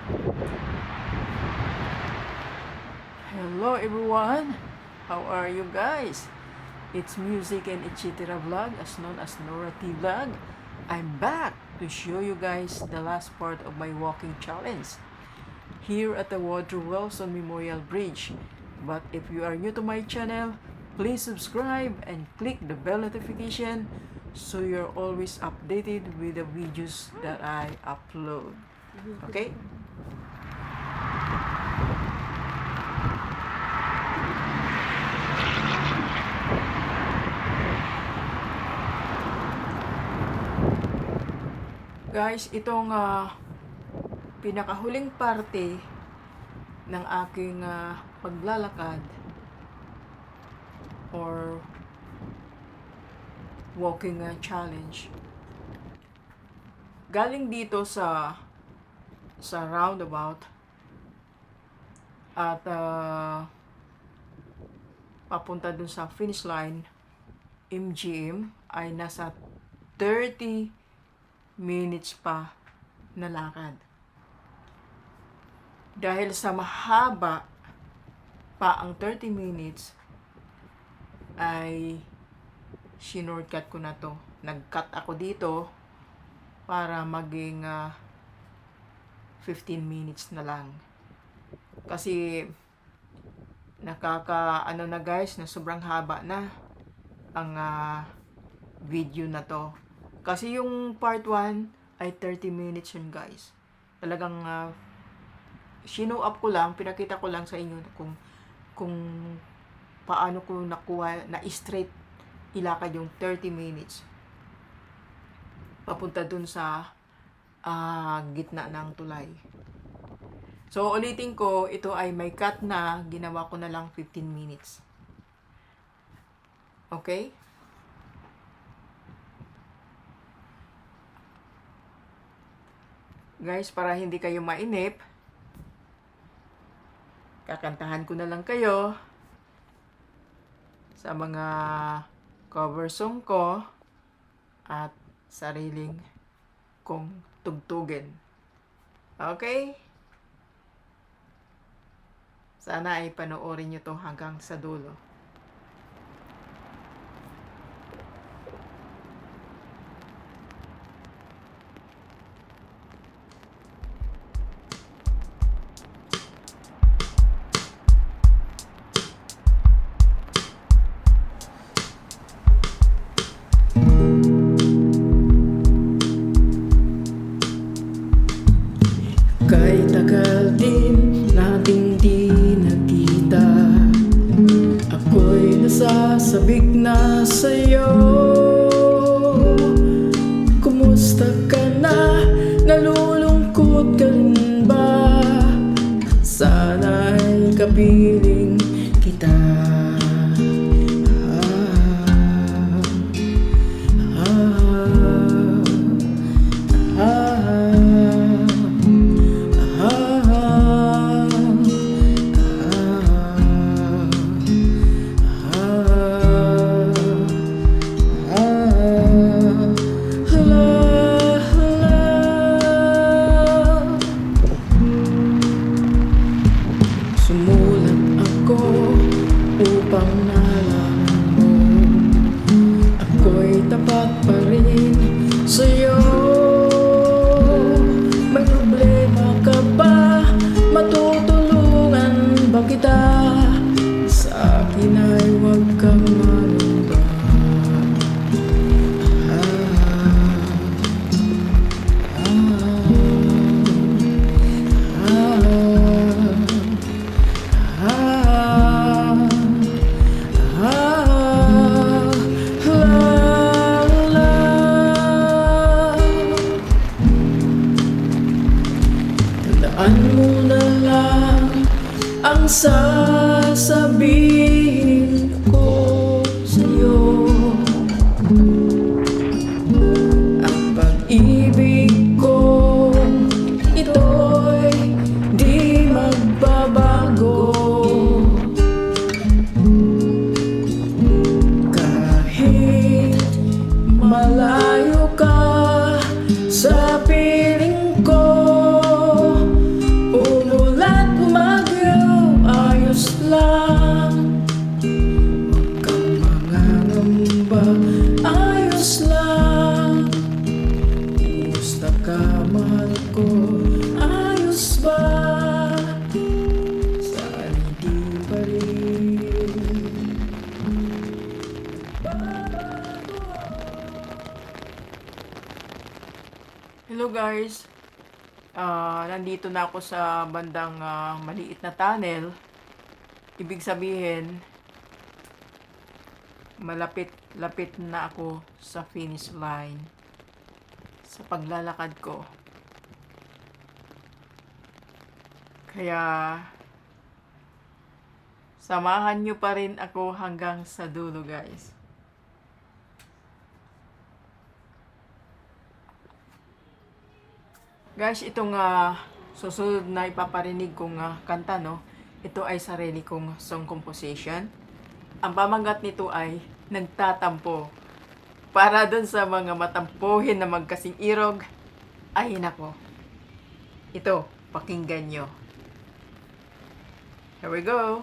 Hello everyone, how are you guys? It's Music and Etc. Vlog, as known as Nora T Vlog. I'm back to show you guys the last part of my walking challenge here at the Woodrow Wilson Memorial Bridge. But if you are new to my channel, please subscribe and click the bell notification so you're always updated with the videos that I upload. Okay? Guys, itong pinakahuling parte ng aking paglalakad or walking challenge. Galing dito sa roundabout at papunta dun sa finish line MGM ay nasa 30 minutes pa na lakad. Dahil sa mahaba pa ang 30 minutes, ay shortcut ko na to. Nag-cut ako dito para maging 15 minutes na lang. Kasi nakaka na guys, na sobrang haba na ang video na to. Kasi yung part 1 ay 30 minutes yun guys. Talagang sinow up ko lang, pinakita ko lang sa inyo kung paano ko nakuha na straight ilakad yung 30 minutes. Papunta dun sa gitna ng tulay. So ulitin ko, ito ay may cut na, ginawa ko na lang 15 minutes. Okay? Guys, para hindi kayo mainip, kakantahan ko na lang kayo sa mga cover song ko at sariling kong tugtugin. Okay? Sana ay panoorin nyo to hanggang sa dulo. Kay tagal din nating di nakita, ako'y nasasabik na sa'yo. Kumusta ka na? Nalulungkot ka rin ba? Sana'y kapiling kita. Sumulat ako upang nalaman mo ako'y tapat pa rin sa'yo. May problema ka ba? Matutulungan ba kita? Sa akin ay huwag kang malungkot. Tandaan mo na lang ang sasabihin ko sa'yo. Ang pag-ibig ko, ito'y di magbabago. Kahit malayo ka sa piling ko, pagkamahal ko, ayos ba? Saan hindi pa rin babago? Hello guys, nandito na ako sa bandang maliit na tunnel. Ibig sabihin, malapit na ako sa finish line sa paglalakad ko. Kaya samahan nyo pa rin ako hanggang sa dulo guys. Guys, itong susunod na ipaparinig kong kanta, no? Ito ay sarili kong song composition. Ang pamagat nito ay Nagtatampo. Para dun sa mga matampuhin na magkasing irog, ay nako. Ito, pakinggan nyo. Here we go.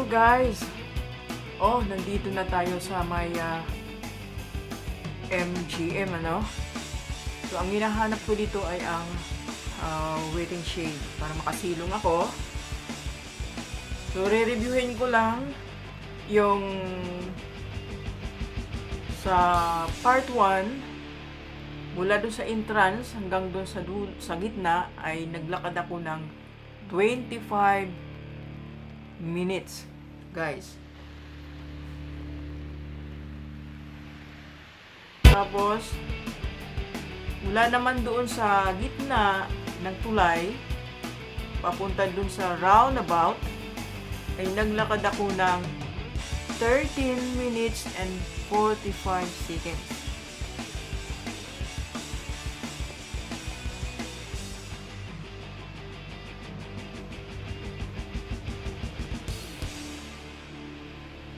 Guys, nandito na tayo sa may MGM, ano? So, ang hinahanap ko dito ay ang waiting shade para makasilong ako. So, re-reviewin ko lang yung sa part 1 Mula doon sa entrance hanggang doon sa gitna ay naglakad ako ng 25 minutes, guys. Tapos, mula naman doon sa gitna ng tulay, papunta doon sa roundabout, ay naglakad ako ng 13 minutes and 45 seconds.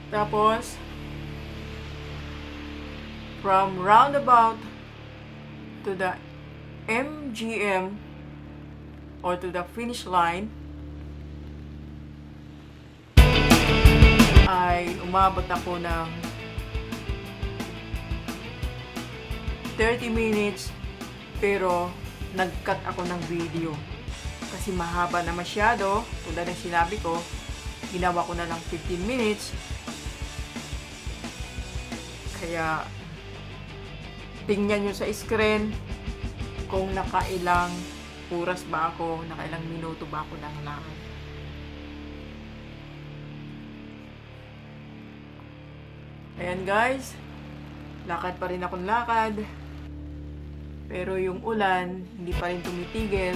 Tapos, from roundabout to the MGM or to the finish line, ay umabot ako ng 30 minutes, pero nag-cut ako ng video kasi mahaba na masyado. Tulad ng sinabi ko, ginawa ko na lang 15 minutes. Kaya tingnan nyo sa screen kung nakailang oras ba ako, nakailang minuto ba ako ng lakad. Ayan guys, lakad pa rin akong lakad, pero yung ulan hindi pa rin tumitigil.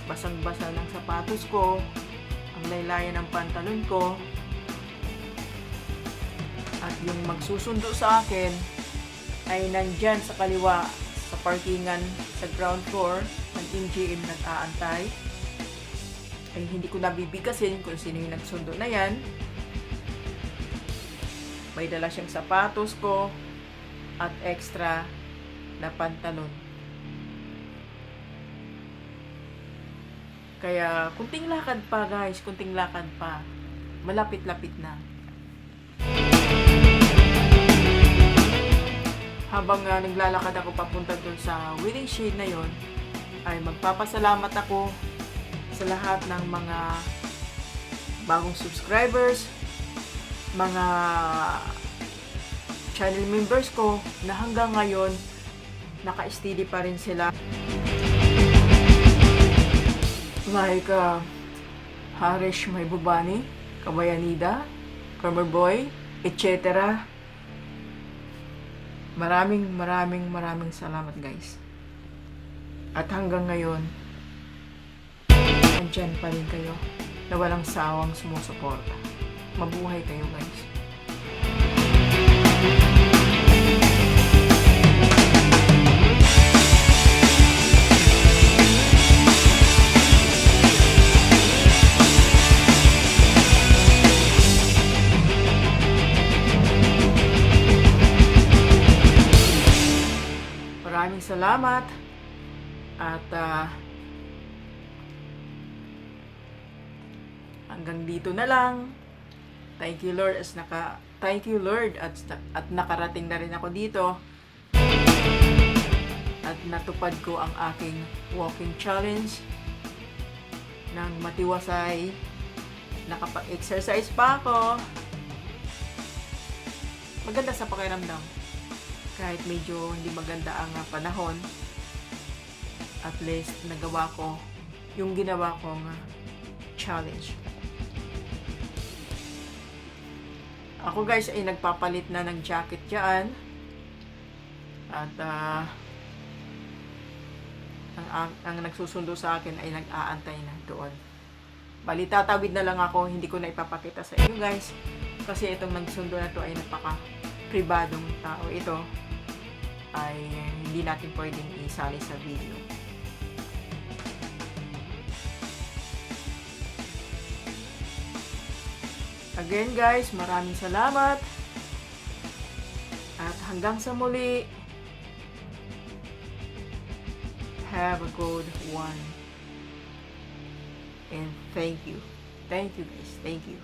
Basang-basa ng sapatos ko, ang laylayan ng pantalon ko, at yung magsusundo sa akin ay nandyan sa kaliwa sa parkingan sa ground floor ng MGM nag-aantay. Ay hindi ko nabibigkasin kung sino yung nagsundo na yan. May dala siyang sapatos ko at extra na pantalon. Kaya kunting lakad pa guys, kunting lakad pa. Malapit-lapit na. Habang naglalakad ako papunta dun sa waiting shed na yon, ay magpapasalamat ako sa lahat ng mga bagong subscribers, mga channel members ko na hanggang ngayon naka-steady pa rin sila. Like Harish Maybubani, Kabayanida, Farmer Boy, etc. Maraming salamat guys. At hanggang ngayon, andyan pa rin kayo na walang sawang sumusuporta. Mabuhay kayo guys. Maraming salamat at hanggang dito na lang. Thank you Lord at nakarating na rin ako dito at natupad ko ang aking walking challenge ng matiwasay. Nakapag-exercise pa ako. Maganda sa pakiramdam. Kahit medyo hindi maganda ang panahon, at least nagawa ko yung ginawa kong challenge. Ako guys ay nagpapalit na ng jacket dyan. At ang nagsusundo sa akin ay nag-aantay na doon. Bali, tatawid na lang ako, hindi ko na ipapakita sa inyo guys. Kasi itong nagsundo na to ay napaka-pribadong tao. Ito ay hindi natin pwedeng isali sa video. Again guys, maraming salamat. At hanggang sa muli, have a good one. And thank you. Thank you guys. Thank you.